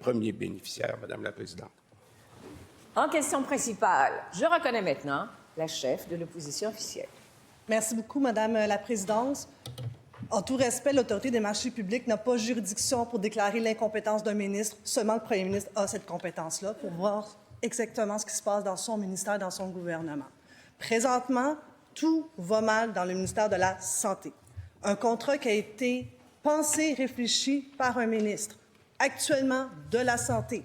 premier bénéficiaire, Madame la Présidente. En question principale, je reconnais maintenant la chef de l'opposition officielle. Merci beaucoup, Madame la Présidente. En tout respect, l'Autorité des marchés publics n'a pas juridiction pour déclarer l'incompétence d'un ministre. Seulement le premier ministre a cette compétence-là pour voir exactement ce qui se passe dans son ministère, dans son gouvernement. Présentement, tout va mal dans le ministère de la Santé. Un contrat qui a été pensé, réfléchi par un ministre, actuellement de la Santé.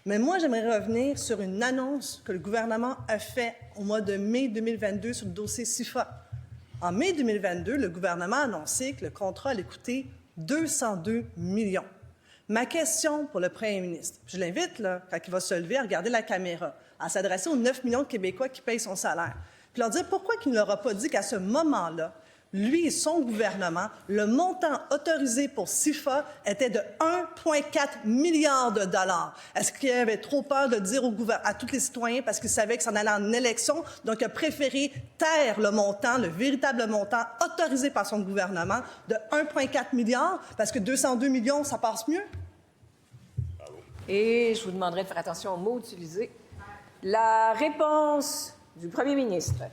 Mais moi, j'aimerais revenir sur une annonce que le gouvernement a faite au mois de mai 2022 sur le dossier SIFA. En mai 2022, le gouvernement a annoncé que le contrat allait coûter 202 millions. Ma question pour le premier ministre, je l'invite, là, quand il va se lever, à regarder la caméra, à s'adresser aux 9 millions de Québécois qui payent son salaire, puis leur dire pourquoi il ne leur a pas dit qu'à ce moment-là, lui et son gouvernement, le montant autorisé pour SIFA était de 1,4 milliard de dollars. Est-ce qu'il avait trop peur de dire à tous les citoyens parce qu'il savait que ça en allait en élection, donc il a préféré taire le montant, le véritable montant autorisé par son gouvernement de 1,4 milliard parce que 202 millions, ça passe mieux? Et je vous demanderai de faire attention aux mots utilisés. La réponse du premier ministre.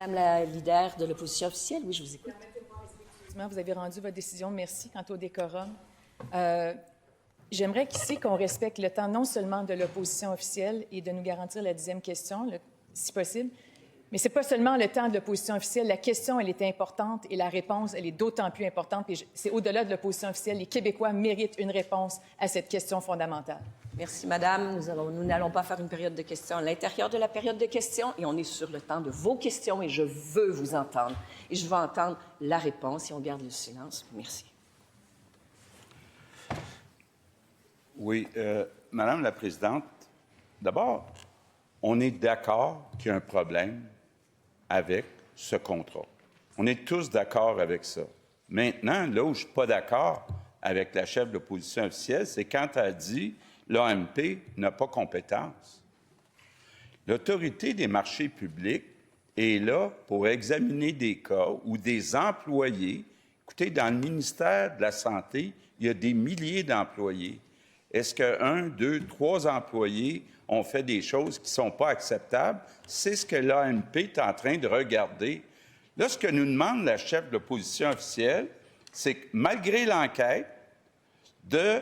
Madame la leader de l'opposition officielle, oui, je vous écoute. Vous avez rendu votre décision. Merci. Quant au décorum, j'aimerais qu'ici qu'on respecte le temps non seulement de l'opposition officielle et de nous garantir la 10e question, si possible, mais ce n'est pas seulement le temps de l'opposition officielle. La question, elle est importante et la réponse, elle est d'autant plus importante. Et c'est au-delà de l'opposition officielle. Les Québécois méritent une réponse à cette question fondamentale. Merci, Madame. Nous n'allons pas faire une période de questions à l'intérieur de la période de questions et on est sur le temps de vos questions et je veux vous entendre. Et je veux entendre la réponse et on garde le silence. Merci. Oui, Madame la Présidente, d'abord, on est d'accord qu'il y a un problème avec ce contrat. On est tous d'accord avec ça. Maintenant, là où je ne suis pas d'accord avec la chef de l'opposition officielle, c'est quand elle dit l'AMP n'a pas compétence. L'Autorité des marchés publics est là pour examiner des cas où des employés, écoutez, dans le ministère de la Santé, il y a des milliers d'employés. Est-ce que 1, 2, 3 employés ont fait des choses qui ne sont pas acceptables? C'est ce que l'AMP est en train de regarder. Là, ce que nous demande la chef de l'opposition officielle, c'est que malgré l'enquête, de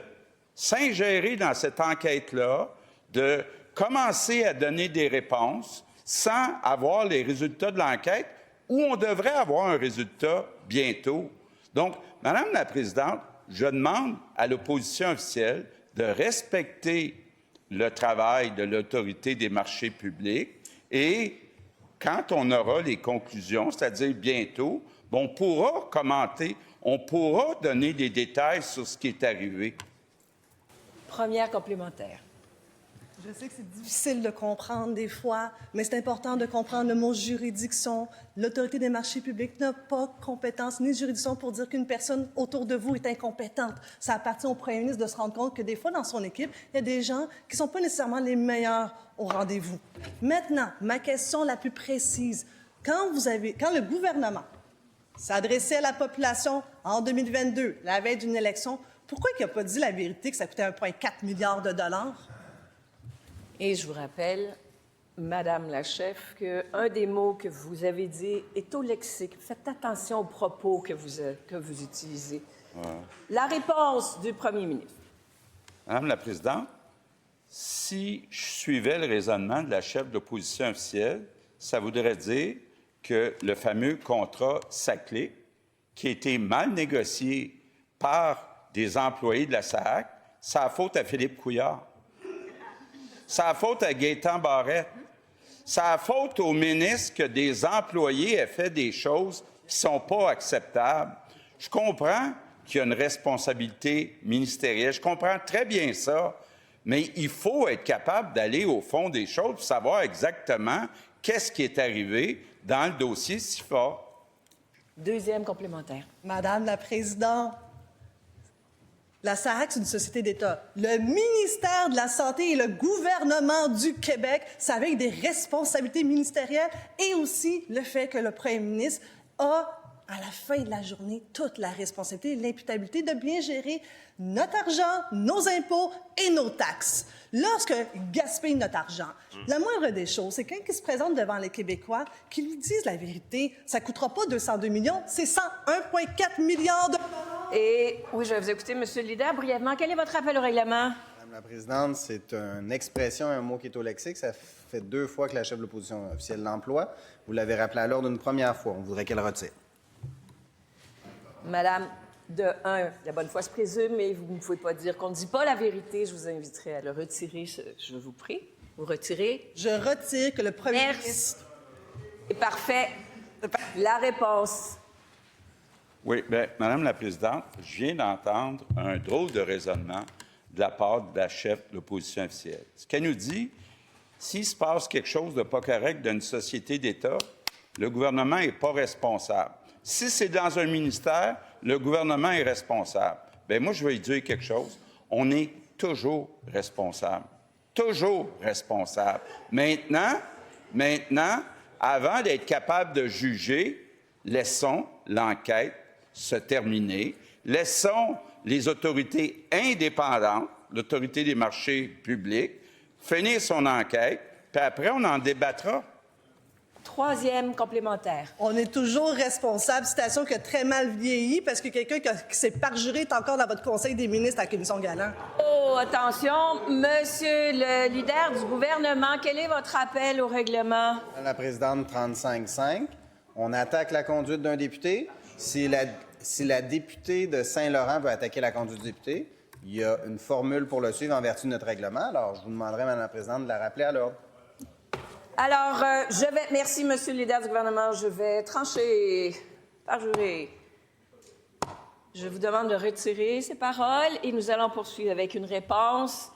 s'ingérer dans cette enquête-là, de commencer à donner des réponses. sans avoir les résultats de l'enquête, où on devrait avoir un résultat bientôt. Donc, Madame la Présidente, je demande à l'opposition officielle de respecter le travail de l'Autorité des marchés publics et quand on aura les conclusions, c'est-à-dire bientôt, on pourra commenter, on pourra donner des détails sur ce qui est arrivé. Première complémentaire. Je sais que c'est difficile de comprendre des fois, mais c'est important de comprendre le mot juridiction. L'Autorité des marchés publics n'a pas compétence ni juridiction pour dire qu'une personne autour de vous est incompétente. Ça appartient au premier ministre de se rendre compte que des fois, dans son équipe, il y a des gens qui ne sont pas nécessairement les meilleurs au rendez-vous. Maintenant, ma question la plus précise. Quand le gouvernement s'adressait à la population en 2022, la veille d'une élection, pourquoi il n'a pas dit la vérité que ça coûtait 1,4 milliard de dollars? Et je vous rappelle, Madame la chef, qu'un des mots que vous avez dit est au lexique. Faites attention aux propos que vous utilisez. Ouais. La réponse du premier ministre. Madame la Présidente, si je suivais le raisonnement de la chef d'opposition officielle, ça voudrait dire que le fameux contrat Saclay, qui a été mal négocié par des employés de la SAAC, c'est la faute à Philippe Couillard. C'est la faute à Gaétan Barrette. C'est la faute au ministre que des employés aient fait des choses qui ne sont pas acceptables. Je comprends qu'il y a une responsabilité ministérielle. Je comprends très bien ça. Mais il faut être capable d'aller au fond des choses pour savoir exactement qu'est-ce qui est arrivé dans le dossier SIFA. Deuxième complémentaire. Madame la Présidente, la SAAC, c'est une société d'État. Le ministère de la Santé et le gouvernement du Québec, ça avec des responsabilités ministérielles et aussi le fait que le premier ministre a, à la fin de la journée, toute la responsabilité et l'imputabilité de bien gérer notre argent, nos impôts et nos taxes. Lorsque gaspille notre argent, la moindre des choses, c'est quelqu'un qui se présente devant les Québécois, qui lui disent la vérité. Ça ne coûtera pas 202 millions, c'est 101,4 milliards de dollars. Et oui, je vais vous écouter, Monsieur le leader. Brièvement, quel est votre rappel au règlement? Madame la Présidente, c'est une expression, un mot qui est au lexique. Ça fait 2 fois que la chef de l'opposition officielle l'emploie. Vous l'avez rappelé à l'ordre une première fois. On voudrait qu'elle retire. Madame, de un, la bonne foi se présume, mais vous ne pouvez pas dire qu'on ne dit pas la vérité. Je vous inviterai à le retirer, je vous prie. Vous retirez? Je retire que le premier Merci. ministre... C'est parfait. La réponse. Oui, bien, Madame la Présidente, je viens d'entendre un drôle de raisonnement de la part de la chef de l'opposition officielle. Ce qu'elle nous dit, s'il se passe quelque chose de pas correct dans une société d'État, le gouvernement n'est pas responsable. Si c'est dans un ministère, le gouvernement est responsable. Bien, moi, je vais lui dire quelque chose. On est toujours responsable. Toujours responsable. Maintenant, avant d'être capable de juger, laissons l'enquête se terminer. Laissons les autorités indépendantes, l'Autorité des marchés publics, finir son enquête, puis après, on en débattra. Troisième complémentaire. On est toujours responsable. Citation qui a très mal vieilli parce que quelqu'un qui s'est parjuré est encore dans votre Conseil des ministres à Commission Galland. Oh, attention, Monsieur le leader du gouvernement, quel est votre appel au règlement? Madame la Présidente, 35.5. On attaque la conduite d'un député. Si la députée de Saint-Laurent veut attaquer la conduite du député, il y a une formule pour le suivre en vertu de notre règlement. Alors, je vous demanderai, Madame la Présidente, de la rappeler à l'ordre. Alors, merci, Monsieur le leader du gouvernement, je vais trancher, parjurer. Je vous demande de retirer ces paroles et nous allons poursuivre avec une réponse.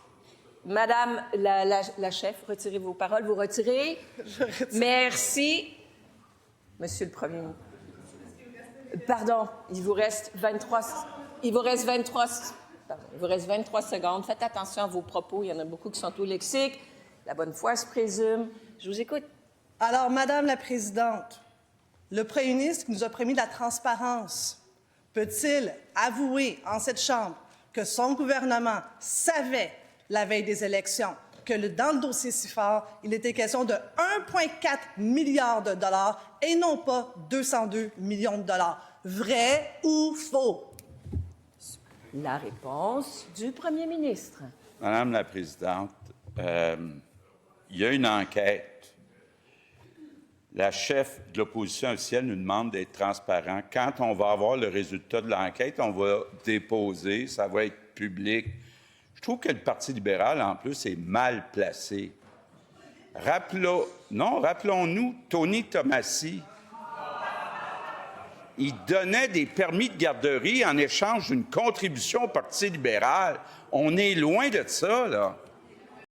Madame la chef, retirez vos paroles. Vous retirez? Je retire. Merci. Monsieur le Premier ministre. Pardon, il vous reste 23 secondes. Faites attention à vos propos. Il y en a beaucoup qui sont au lexique. La bonne foi se présume. Je vous écoute. Alors, Madame la Présidente, le premier ministre qui nous a promis de la transparence peut-il avouer en cette Chambre que son gouvernement savait, la veille des élections, que dans le dossier si fort, il était question de 1,4 milliard de dollars et non pas 202 millions de dollars? Vrai ou faux? La réponse du Premier ministre. Madame la Présidente, il y a une enquête La chef de l'opposition officielle nous demande d'être transparent. Quand on va avoir le résultat de l'enquête, on va déposer, ça va être public. Je trouve que le Parti libéral, en plus, est mal placé. Rappelons-nous, Tony Tomassi, il donnait des permis de garderie en échange d'une contribution au Parti libéral. On est loin de ça, là.